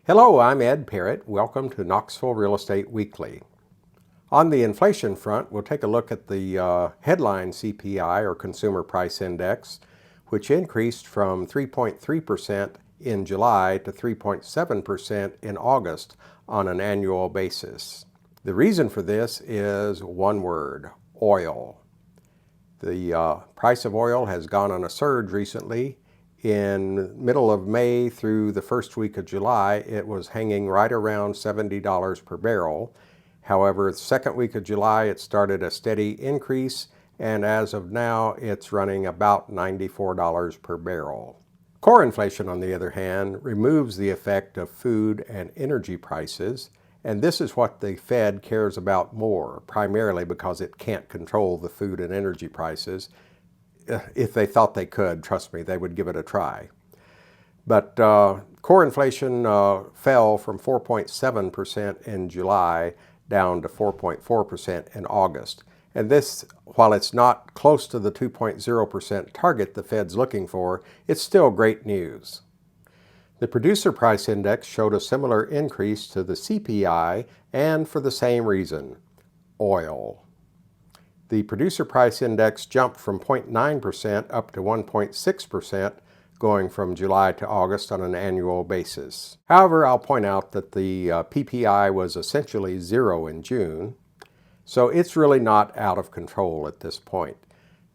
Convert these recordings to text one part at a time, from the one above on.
Hello, I'm Ed Parrott. Welcome to Knoxville Real Estate Weekly. On the inflation front, we'll take a look at the headline CPI, or Consumer Price Index, which increased from 3.3% in July to 3.7% in August on an annual basis. The reason for this is one word: oil. The price of oil has gone on a surge recently. In middle of May through the first week of July, it was hanging right around $70 per barrel. However, the second week of July, it started a steady increase, and as of now, it's running about $94 per barrel. Core inflation, on the other hand, removes the effect of food and energy prices, and this is what the Fed cares about more, primarily because it can't control the food and energy prices. If they thought they could, trust me, they would give it a try. But core inflation fell from 4.7% in July down to 4.4% in August. And this, while it's not close to the 2.0% target the Fed's looking for, it's still great news. The Producer Price Index showed a similar increase to the CPI, and for the same reason: oil. The Producer Price Index jumped from 0.9% up to 1.6%, going from July to August on an annual basis. However, I'll point out that the PPI was essentially zero in June, so it's really not out of control at this point.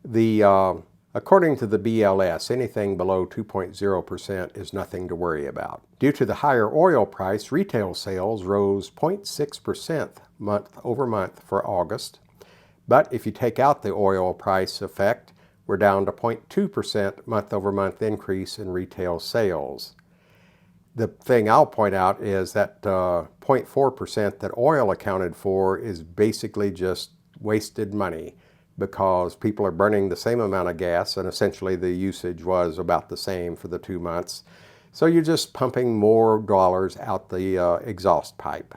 According to the BLS, anything below 2.0% is nothing to worry about. Due to the higher oil price, retail sales rose 0.6% month over month for August. But if you take out the oil price effect, we're down to 0.2% month-over-month increase in retail sales. The thing I'll point out is that 0.4% that oil accounted for is basically just wasted money, because people are burning the same amount of gas, and essentially the usage was about the same for the 2 months. So you're just pumping more dollars out the exhaust pipe.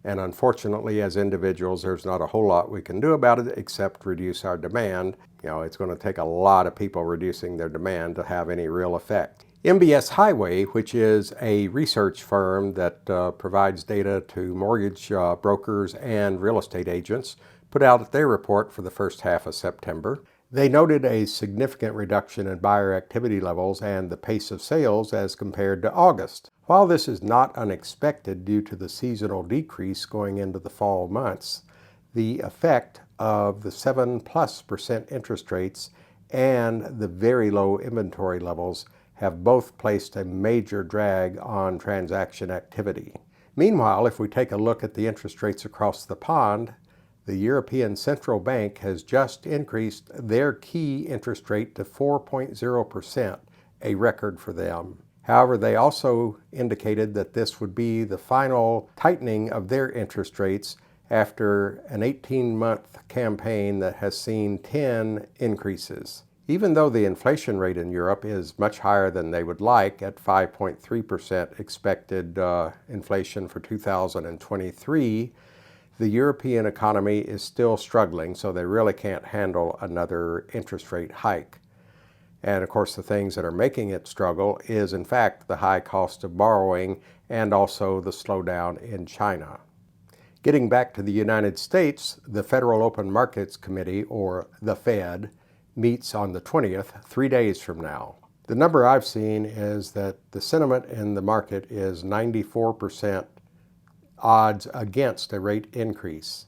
And unfortunately, as individuals, there's not a whole lot we can do about it except reduce our demand. It's going to take a lot of people reducing their demand to have any real effect. MBS Highway, which is a research firm that provides data to mortgage brokers and real estate agents, put out their report for the first half of September. They noted a significant reduction in buyer activity levels and the pace of sales as compared to August. While this is not unexpected due to the seasonal decrease going into the fall months, the effect of the 7+% interest rates and the very low inventory levels have both placed a major drag on transaction activity. Meanwhile, if we take a look at the interest rates across the pond, the European Central Bank has just increased their key interest rate to 4.0%, a record for them. However, they also indicated that this would be the final tightening of their interest rates after an 18-month campaign that has seen 10 increases. Even though the inflation rate in Europe is much higher than they would like, at 5.3% expected inflation for 2023, the European economy is still struggling, so they really can't handle another interest rate hike. And of course, the things that are making it struggle is, in fact, the high cost of borrowing and also the slowdown in China. Getting back to the United States, the Federal Open Markets Committee, or the Fed, meets on the 20th, 3 days from now. The number I've seen is that the sentiment in the market is 94% odds against a rate increase.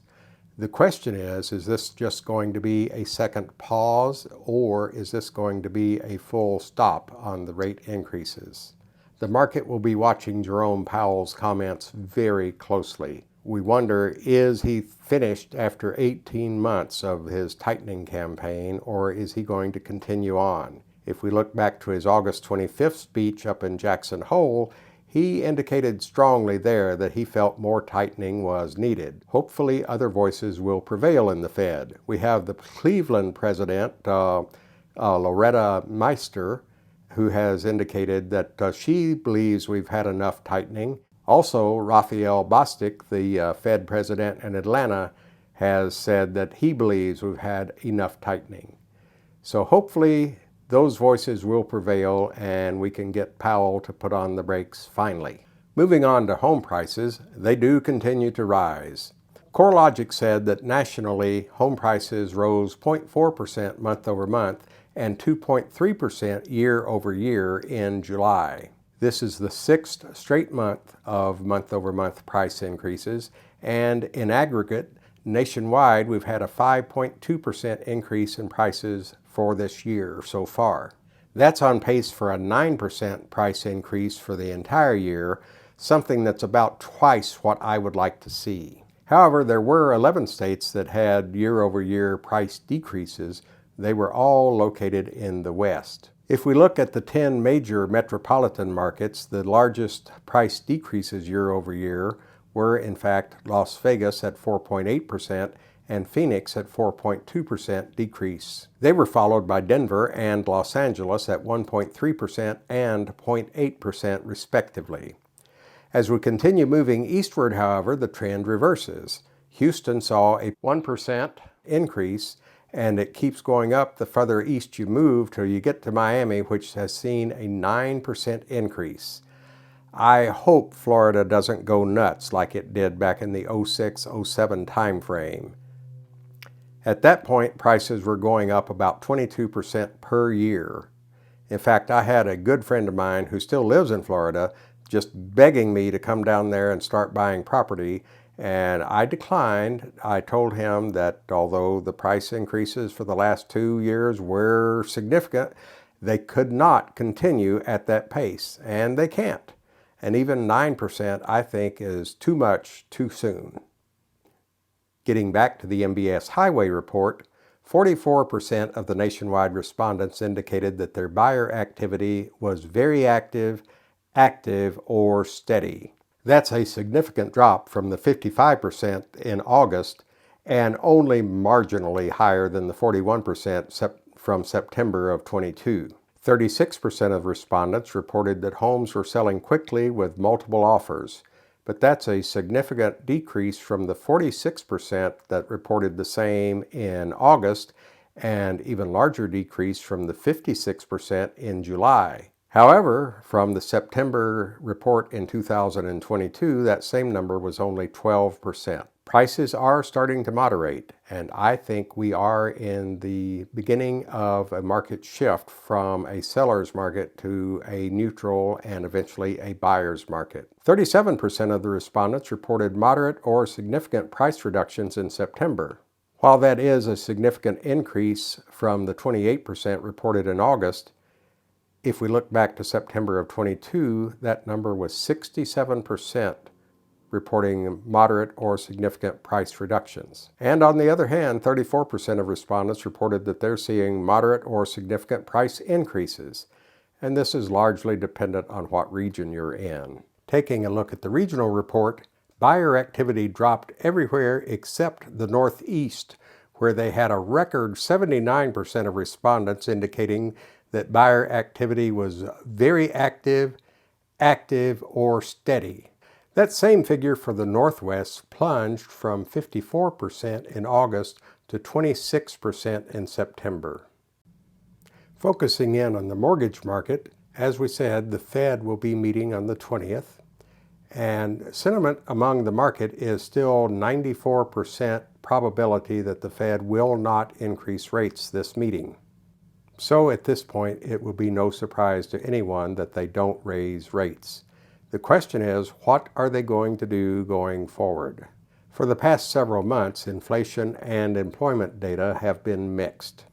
The question is this just going to be a second pause, or is this going to be a full stop on the rate increases? The market will be watching Jerome Powell's comments very closely. We wonder, is he finished after 18 months of his tightening campaign, or is he going to continue on? If we look back to his August 25th speech up in Jackson Hole, he indicated strongly there that he felt more tightening was needed. Hopefully other voices will prevail in the Fed. We have the Cleveland president, Loretta Meister, who has indicated that she believes we've had enough tightening. Also, Raphael Bostic, the Fed president in Atlanta, has said that he believes we've had enough tightening. So hopefully those voices will prevail and we can get Powell to put on the brakes finally. Moving on to home prices, they do continue to rise. CoreLogic said that nationally, home prices rose 0.4% month over month and 2.3% year over year in July. This is the sixth straight month of month-over-month price increases, and in aggregate, nationwide, we've had a 5.2% increase in prices for this year so far. That's on pace for a 9% price increase for the entire year, something that's about twice what I would like to see. However, there were 11 states that had year-over-year price decreases. They were all located in the West. If we look at the 10 major metropolitan markets, the largest price decreases year-over-year were, in fact, Las Vegas at 4.8% and Phoenix at 4.2% decrease. They were followed by Denver and Los Angeles at 1.3% and 0.8% respectively. As we continue moving eastward, however, the trend reverses. Houston saw a 1% increase, and it keeps going up the further east you move till you get to Miami, which has seen a 9% increase. I hope Florida doesn't go nuts like it did back in the 06-07 time frame. At that point, prices were going up about 22% per year. In fact, I had a good friend of mine who still lives in Florida just begging me to come down there and start buying property, and I declined. I told him that although the price increases for the last 2 years were significant, they could not continue at that pace, and they can't. And even 9%, I think, is too much too soon. Getting back to the MBS Highway Report, 44% of the nationwide respondents indicated that their buyer activity was very active, or steady. That's a significant drop from the 55% in August and only marginally higher than the 41% from September of 22. 36% of respondents reported that homes were selling quickly with multiple offers, but that's a significant decrease from the 46% that reported the same in August and even larger decrease from the 56% in July. However, from the September report in 2022, that same number was only 12%. Prices are starting to moderate, and I think we are in the beginning of a market shift from a seller's market to a neutral and eventually a buyer's market. 37% of the respondents reported moderate or significant price reductions in September. While that is a significant increase from the 28% reported in August, if we look back to September of 22, that number was 67% reporting moderate or significant price reductions. And on the other hand, 34% of respondents reported that they're seeing moderate or significant price increases. And this is largely dependent on what region you're in. Taking a look at the regional report, buyer activity dropped everywhere except the Northeast, where they had a record 79% of respondents indicating that buyer activity was very active, or steady. That same figure for the Northwest plunged from 54% in August to 26% in September. Focusing in on the mortgage market, as we said, the Fed will be meeting on the 20th, and sentiment among the market is still 94% probability that the Fed will not increase rates this meeting. So at this point, it will be no surprise to anyone that they don't raise rates. The question is, what are they going to do going forward? For the past several months, inflation and employment data have been mixed.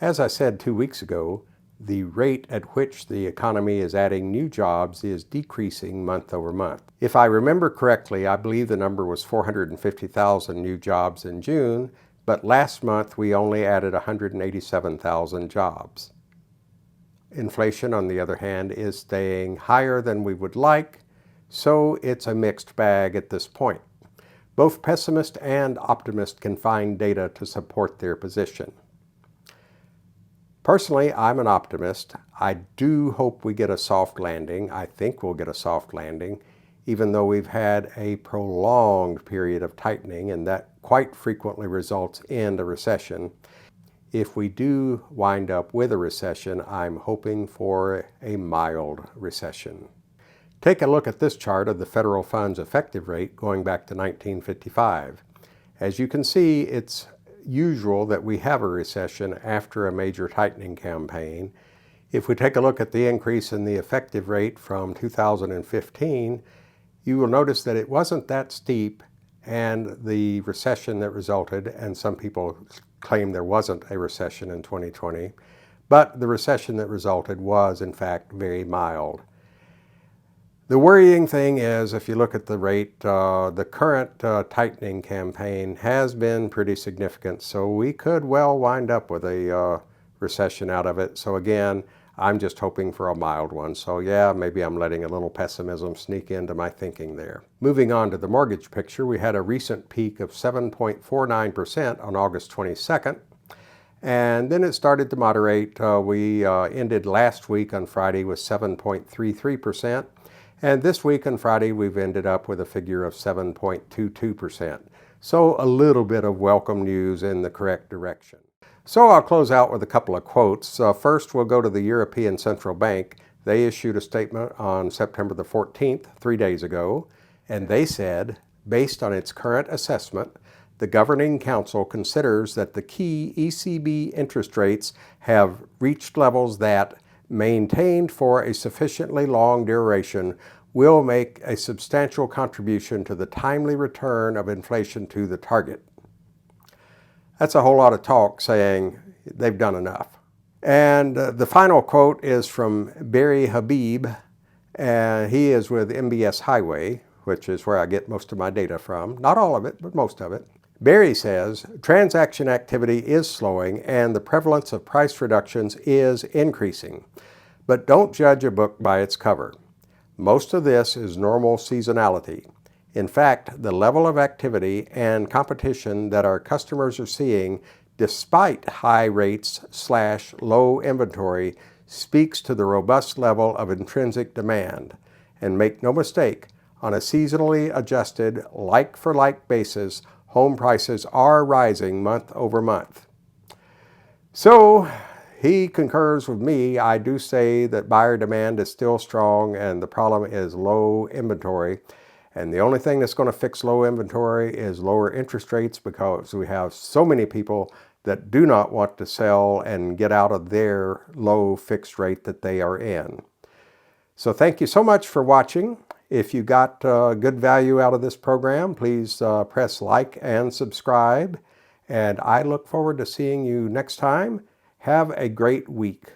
As I said 2 weeks ago, the rate at which the economy is adding new jobs is decreasing month over month. If I remember correctly, I believe the number was 450,000 new jobs in June, but last month we only added 187,000 jobs. Inflation, on the other hand, is staying higher than we would like, so it's a mixed bag at this point. Both pessimist and optimist can find data to support their position. Personally, I'm an optimist. I do hope we get a soft landing. I think we'll get a soft landing, even though we've had a prolonged period of tightening, and that quite frequently results in a recession. If we do wind up with a recession, I'm hoping for a mild recession. Take a look at this chart of the federal funds effective rate going back to 1955. As you can see, it's usual that we have a recession after a major tightening campaign. If we take a look at the increase in the effective rate from 2015, you will notice that it wasn't that steep, and the recession that resulted, and some people claim there wasn't a recession in 2020, but the recession that resulted was in fact very mild. The worrying thing is, if you look at the rate, the current tightening campaign has been pretty significant, so we could well wind up with a recession out of it. So again, I'm just hoping for a mild one. So yeah, maybe I'm letting a little pessimism sneak into my thinking there. Moving on to the mortgage picture, we had a recent peak of 7.49% on August 22nd. And then it started to moderate. We ended last week on Friday with 7.33%. And this week on Friday, we've ended up with a figure of 7.22%. So a little bit of welcome news in the correct direction. So I'll close out with a couple of quotes. First, we'll go to the European Central Bank. They issued a statement on September the 14th, 3 days ago, and they said, based on its current assessment, the Governing Council considers that the key ECB interest rates have reached levels that, maintained for a sufficiently long duration, will make a substantial contribution to the timely return of inflation to the target. That's a whole lot of talk saying they've done enough. And the final quote is from Barry Habib, and he is with MBS Highway, which is where I get most of my data from. Not all of it, but most of it. Barry says, transaction activity is slowing and the prevalence of price reductions is increasing. But don't judge a book by its cover. Most of this is normal seasonality. In fact, the level of activity and competition that our customers are seeing, despite high rates / low inventory, speaks to the robust level of intrinsic demand. And make no mistake, on a seasonally adjusted, like-for-like basis, home prices are rising month over month. So he concurs with me. I do say that buyer demand is still strong and the problem is low inventory. And the only thing that's going to fix low inventory is lower interest rates, because we have so many people that do not want to sell and get out of their low fixed rate that they are in. So thank you so much for watching. If you got good value out of this program, please press like and subscribe. And I look forward to seeing you next time. Have a great week.